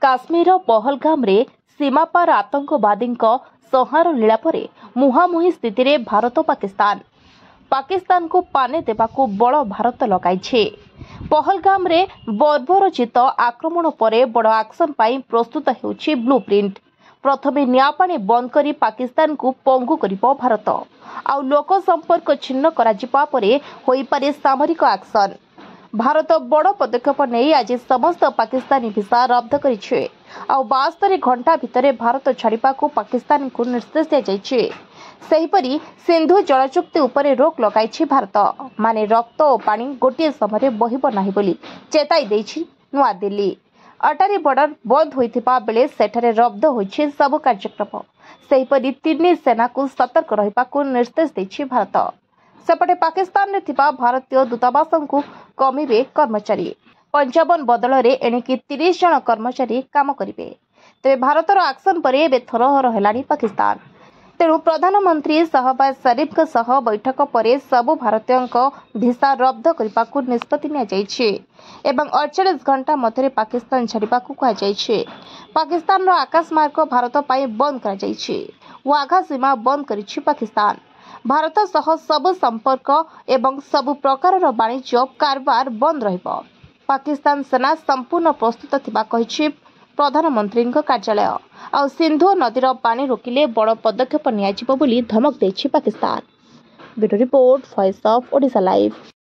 काश्मीर पहलगाम रे सीमापार आतंकवादी संहार लीला पर मुहांमुही स्थिति रे भारत पाकिस्तान को पाने देवाकू बड़ भारत लगाई। पहलगाम रे बर्बरचित आक्रमण पर बड़ एक्शन पाई प्रस्तुत होउछि ब्लूप्रिंट। प्रथमे नियापाणी बंद करी पाकिस्तान को पंगु करिबो भारत आउ लोक संपर्क छिन्न करा जिपा परे होई पारे सामरिक एक्शन। भारत बड़ पदक्षेप नहीं आज समस्त पाकिस्तानी भिसा रद्द करिछे आउ 72 घंटा भितर भारत छाड़िबा को पाकिस्तान को निर्देश दिया जायछि। सेहिपरि सिंधु जल चुक्ति उपरे रोक लगाई भारत माने रक्त और पानी गोटे समय बहिब नाही बोली चेताई देछि नुआ दिल्ली। अटारी बॉर्डर बंद होइथिबा बेले सेठारे रद्द होइछि सब कार्यक्रम। सेहिपरि तीन सेना को सतर्क रहिबा को निर्देश देछि भारत। सेपटे पाकिस्तान रे थिबा भारतीय दूतावास को कमिबे कर्मचारी 55 बदल रे एणिकी 30 जन कर्मचारी काम करिवे। तेरे भारतर एक्शन पर एबे थरहर हेलानी पाकिस्तान। तेणु प्रधानमंत्री शहबाज शरीफ सह बैठक पर सबु भारतीयों भिसा रद्द करने को निष्पत्ति नियाଯାଇଛି एवं 48 घंटा मध्य पाकिस्तान छाड़िबा को कहुଯାଇଛି। पाकिस्तान आकाश मार्ग भारत पाई बंद कराଯାଇଛି। वाघा सीमा बंद करिछि पाकिस्तान। भारत सह सब संपर्क एवं सबु प्रकार वाणिज्य कारबार बंद रहिबो। पाकिस्तान सेना संपूर्ण प्रस्तुत थिबा कहिछि प्रधानमंत्री कार्यालय आ सिंधु नदीर पानी रोकिले बड़ पदक्षेप नियाजिबो बोली धमक देछि Pakistan. Bureau report, voice of Odisha live.